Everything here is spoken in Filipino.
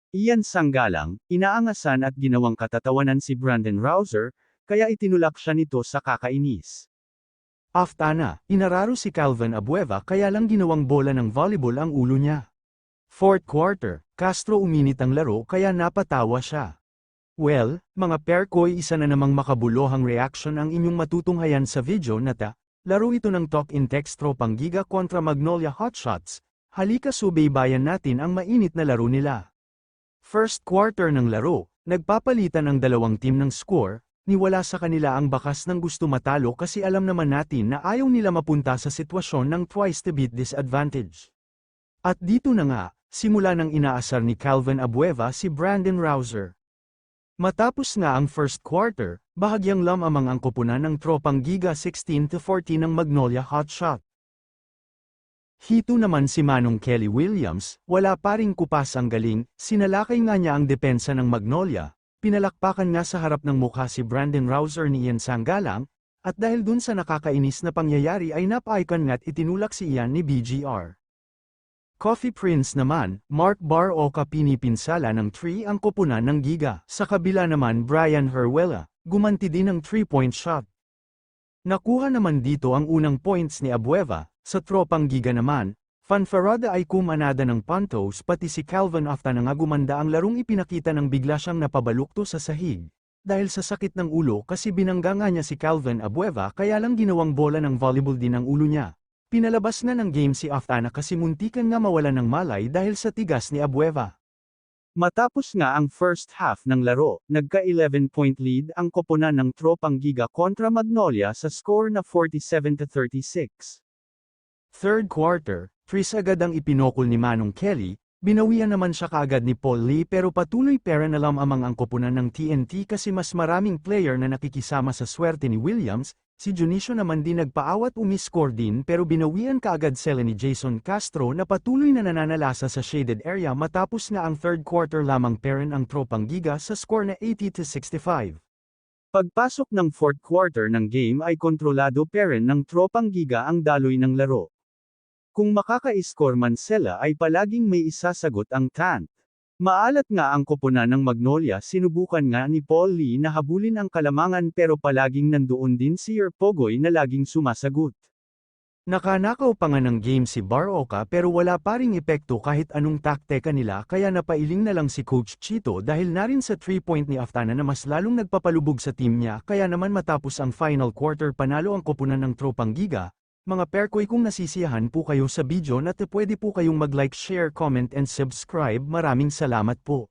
Iyan Sanggalang, inaangasan at ginawang katatawanan si Brandon Rouser, kaya itinulak siya nito sa kakainis. Aftana, inararo si Calvin Abueva kaya lang ginawang bola ng volleyball ang ulo niya. Fourth quarter, Castro uminit ang laro kaya napatawa siya. Well, mga perkoy, isa na namang makabuluhang reaction ang inyong matutunghayan sa video na laro ito ng Talk in Text Tropang Giga kontra Magnolia Hotshots. Halika subaybayan natin ang mainit na laro nila. First quarter ng laro, nagpapalitan ang dalawang team ng score, niwala sa kanila ang bakas ng gusto matalo kasi alam naman natin na ayaw nila mapunta sa sitwasyon ng twice to beat disadvantage. At dito na nga, simula ng inaasar ni Calvin Abueva si Brandon Rouser. Matapos nga ang first quarter, bahagyang lamang ang koponan ng Tropang Giga 16-14 ng Magnolia Hotshot. Hito naman si Manong Kelly Williams, wala pa ring kupas ang galing, sinalakay nga niya ang depensa ng Magnolia, pinalakpakan nga sa harap ng mukha si Brandon Rouser ni Ian Sanggalang, at dahil dun sa nakakainis na pangyayari ay nap-icon nga't itinulak si Ian ni BGR. Coffee Prince naman, Mark Baroka pinipinsala ng 3 ang koponan ng Giga. Sa kabila naman Brian Herwella, gumanti din ng 3-point shot. Nakuha naman dito ang unang points ni Abueva, sa Tropang Giga naman, fanfarada ay kumanada ng puntos pati si Calvin Aftana nga gumanda ang larong ipinakita ng bigla siyang napabalukto sa sahig. Dahil sa sakit ng ulo kasi binangga nga niya si Calvin Abueva kaya lang ginawang bola ng volleyball din ang ulo niya. Pinalabas na ng game si Aftana kasi muntikan nga mawalan ng malay dahil sa tigas ni Abueva. Matapos nga ang first half ng laro, nagka-11-point lead ang koponan ng Tropang Giga kontra Magnolia sa score na 47-36. Third quarter, Tris agad ang ipinokol ni Manong Kelly, binawian naman siya kaagad ni Paul Lee pero patuloy pera na lamang ang koponan ng TNT kasi mas maraming player na nakikisama sa swerte ni Williams. Si Junicio naman din nagpaawat umiscore din pero binawian kaagad sila ni Jason Castro na patuloy na nananalasa sa shaded area matapos nga ang third quarter lamang paren ang Tropang Giga sa score na 80-65. Pagpasok ng fourth quarter ng game ay kontrolado paren ng Tropang Giga ang daloy ng laro. Kung makaka-score man sila ay palaging may isasagot ang tant. Maalat nga ang koponan ng Magnolia, sinubukan nga ni Paul Lee na habulin ang kalamangan pero palaging nandoon din si Pogoy na laging sumasagot. Nakanakaw pa nga ng game si Baroka pero wala pa ring epekto kahit anong taktika nila kaya napailing na lang si Coach Chito dahil na rin sa 3-point ni Aftana na mas lalong nagpapalubog sa team niya kaya naman matapos ang final quarter panalo ang koponan ng Tropang Giga. Mga perkoy, kung nasisiyahan po kayo sa video na pwede po kayong mag-like, share, comment and subscribe. Maraming salamat po.